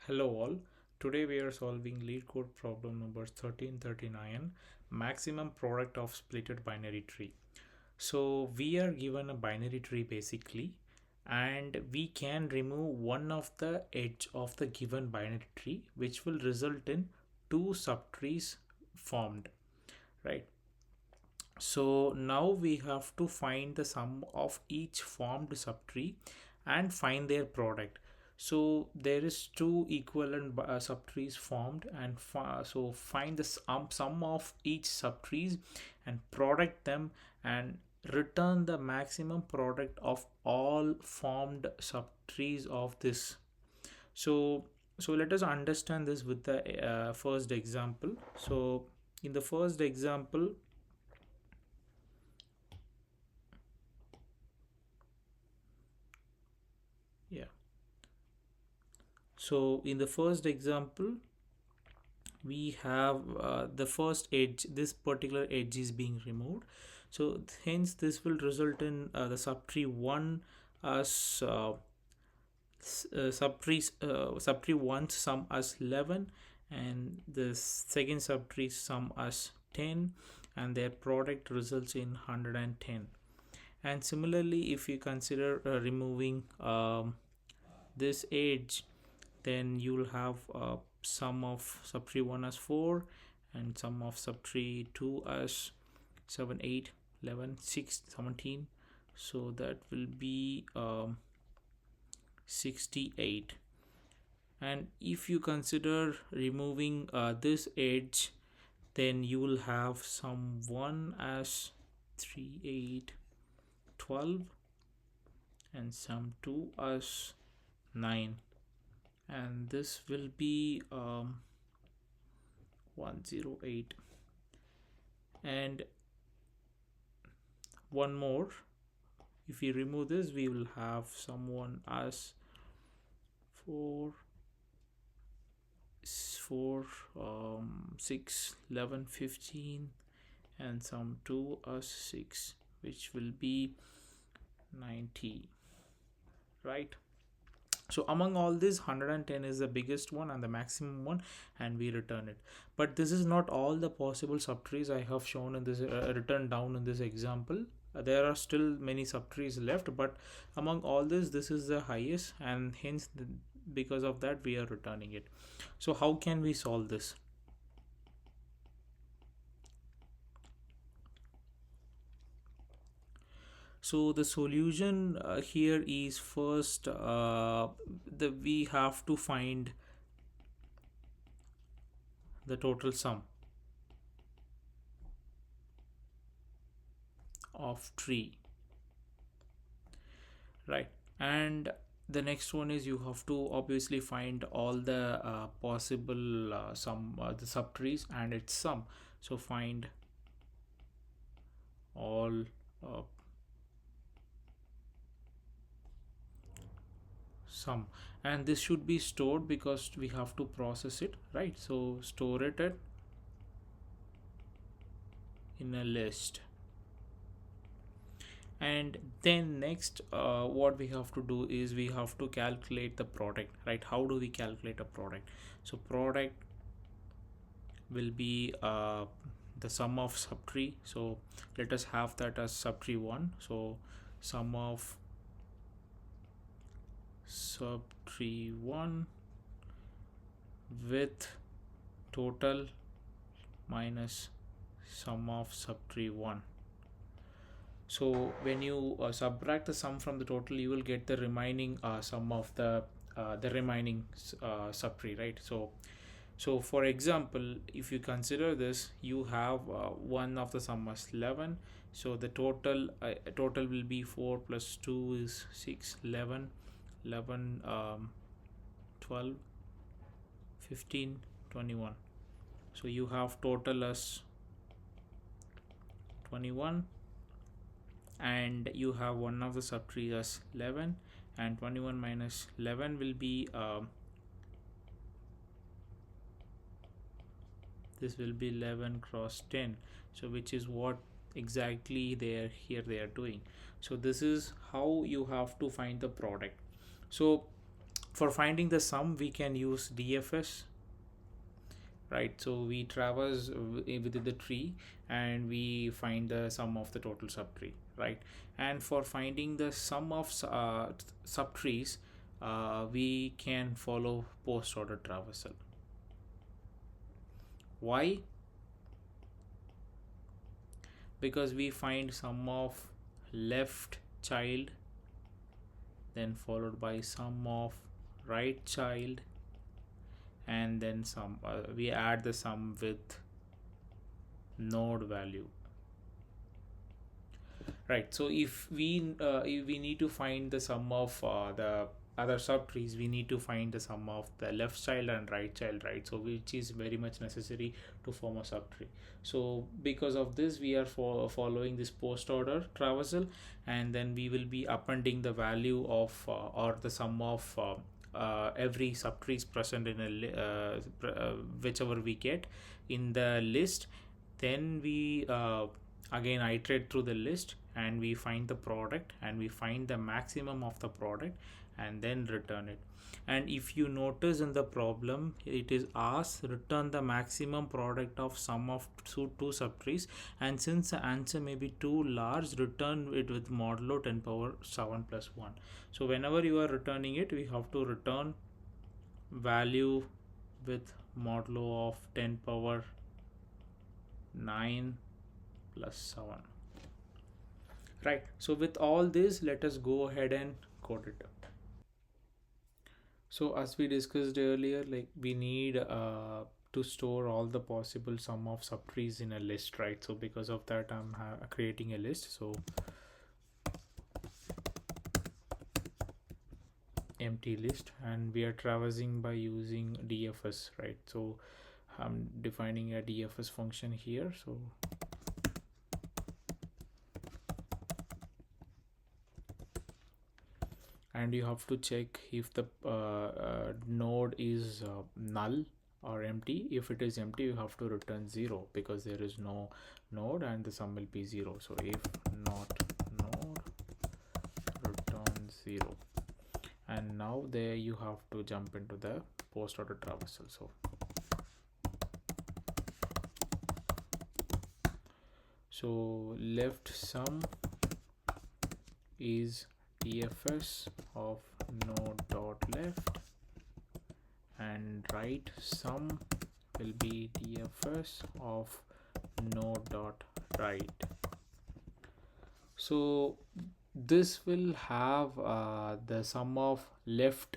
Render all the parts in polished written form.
Hello all. Today we are solving LeetCode problem number 1339, maximum product of splitted binary tree. So we are given a binary tree basically, and we can remove one of the edge of the given binary tree, which will result in two subtrees formed, right? So now we have to find the sum of each formed subtree and find their product. So there is two equivalent subtrees formed, and so find the sum of each subtrees and product them and return the maximum product of all formed subtrees of this. So so let us understand this with the first example. So in the first example, yeah, so in the first example, we have the first edge, this particular edge is being removed. So hence this will result in the subtree 1 as subtree 1 sum as 11, and the second subtree sum as 10, and their product results in 110. And similarly, if you consider removing this edge, then you will have sum of subtree 1 as 4 and sum of subtree 2 as 7, 8, 11, 6, 17. So that will be 68. And if you consider removing this edge, then you will have sum 1 as 3, 8, 12, and sum 2 as 9, and this will be 108. And one more, if we remove this, we will have someone as 4, 4, 6, 11, 15, and some 2 as 6, which will be 90, right? So among all this, 110 is the biggest one and the maximum one, and we return it. But this is not all the possible subtrees I have shown in this written down in this example. There are still many subtrees left, but among all this is the highest, and hence because of that we are returning it. So how can we solve this? So the solution here is first we have to find the total sum of tree, right? And the next one is you have to obviously find all the possible sum the subtrees and its sum. So find all uh, sum, and this should be stored because we have to process it, right? So store it in a list. And then next what we have to do is we have to calculate the product, right? How do we calculate a product? So product will be the sum of subtree. So let us have that as subtree 1. So sum of subtree 1 with total minus sum of subtree 1. So when you subtract the sum from the total, you will get the remaining sum of the remaining subtree, right? So for example, if you consider this, you have one of the sum as 11. So the total will be 4 plus 2 is 6, 11, 11, 12, 15, 21. So you have total as 21, and you have one of the subtrees as 11, and 21 minus 11 will be this will be 11 cross 10, so which is what exactly they are doing. So this is how you have to find the product. So For finding the sum, we can use DFS, right? So we traverse within the tree and we find the sum of the total subtree, right? And for finding the sum of subtrees, we can follow post order traversal. Why? Because we find sum of left child, then followed by sum of right child, and then sum we add the sum with node value, right? So if we need to find the sum of the other subtrees, we need to find the sum of the left child and right child, right? So which is very much necessary to form a subtree. So because of this, we are following this post order traversal, and then we will be appending the value of or the sum of every subtrees present in whichever we get in the list. Then we again iterate through the list and we find the product and we find the maximum of the product and then return it. And if you notice in the problem, it is asked return the maximum product of sum of two subtrees, and since the answer may be too large, return it with modulo 10 power 7 plus 1. So whenever you are returning it, we have to return value with modulo of 10 power 9 plus 7, right? So with all this, let us go ahead and code it. So as we discussed earlier, like we need to store all the possible sum of subtrees in a list, right? So because of that, I'm creating a list. So empty list, and we are traversing by using DFS, right? So I'm defining a DFS function here. So and you have to check if the node is null or empty. If it is empty, you have to return 0 because there is no node and the sum will be 0. So if not node, return 0. And now there you have to jump into the post order traversal. So left sum is DFS of node dot left, and right sum will be DFS of node dot right. So this will have the sum of left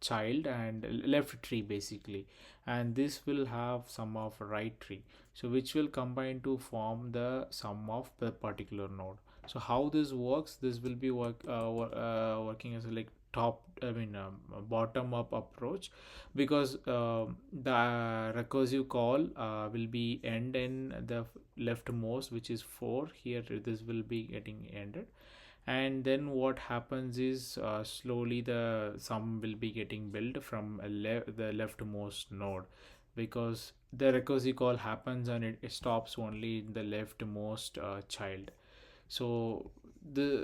child and left tree basically, and this will have sum of right tree, so which will combine to form the sum of the particular node. So how this works, this will be working as a like bottom up approach, because the recursive call will be end in the leftmost, which is 4 here. This will be getting ended, and then what happens is slowly the sum will be getting built from the leftmost node, because the recursive call happens and it stops only in the leftmost child. So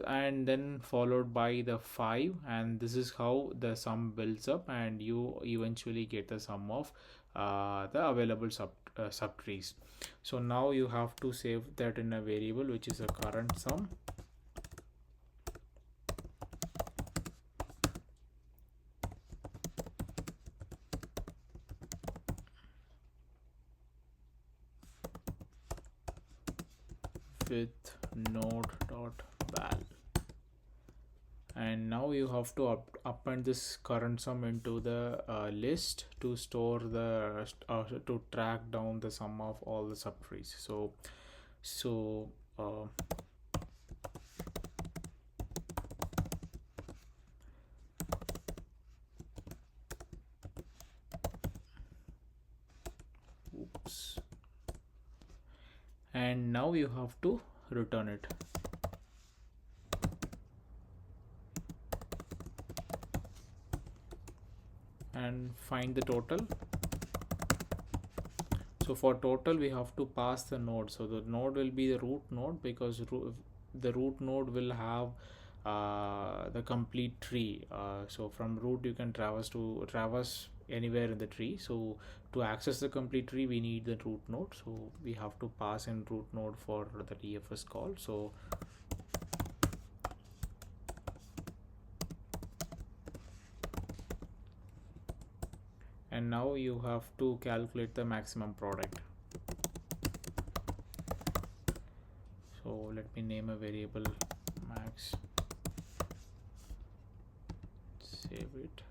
and then followed by the 5, and this is how the sum builds up, and you eventually get the sum of the available subtrees. So now you have to save that in a variable which is a current sum. With node.val, and now you have to append this current sum into the list to store the to track down the sum of all the subtrees. So oops, and now you have to return it. And find the total. So for total, we have to pass the node. So the node will be the root node, because the root node will have the complete tree. So from root you can traverse anywhere in the tree. So to access the complete tree we need the root node, so we have to pass in root node for the DFS call. So and now you have to calculate the maximum product. So let me name a variable max, save it,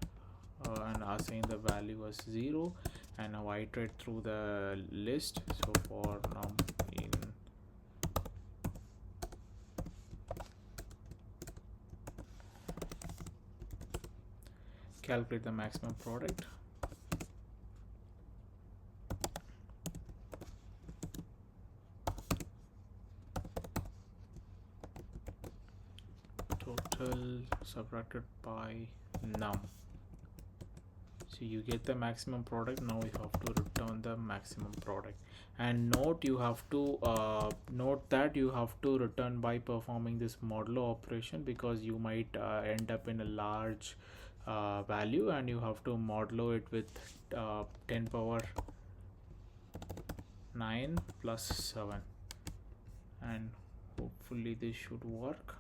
and assign the value as 0, and now iterate through the list. So for num in calculate the maximum product. Total subtracted by num. So you get the maximum product. Now you have to return the maximum product, and note you have to note that you have to return by performing this modulo operation, because you might end up in a large value, and you have to modulo it with 10 power 9 plus 7, and hopefully this should work.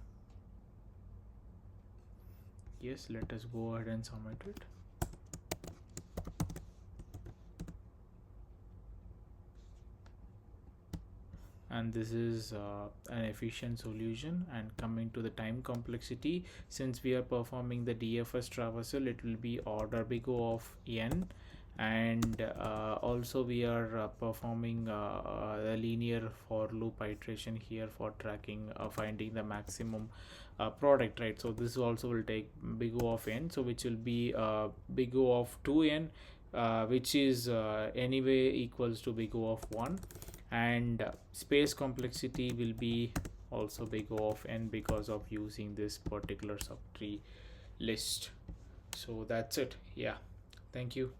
Yes, let us go ahead and submit it. And this is an efficient solution. And coming to the time complexity, since we are performing the DFS traversal, it will be order big O of n, and also we are performing a linear for loop iteration here for tracking finding the maximum product, right? So this also will take big O of n, so which will be big O of 2n, which is anyway equals to big O of 1, and space complexity will be also big O of n because of using this particular subtree list. So that's it. Yeah, thank you.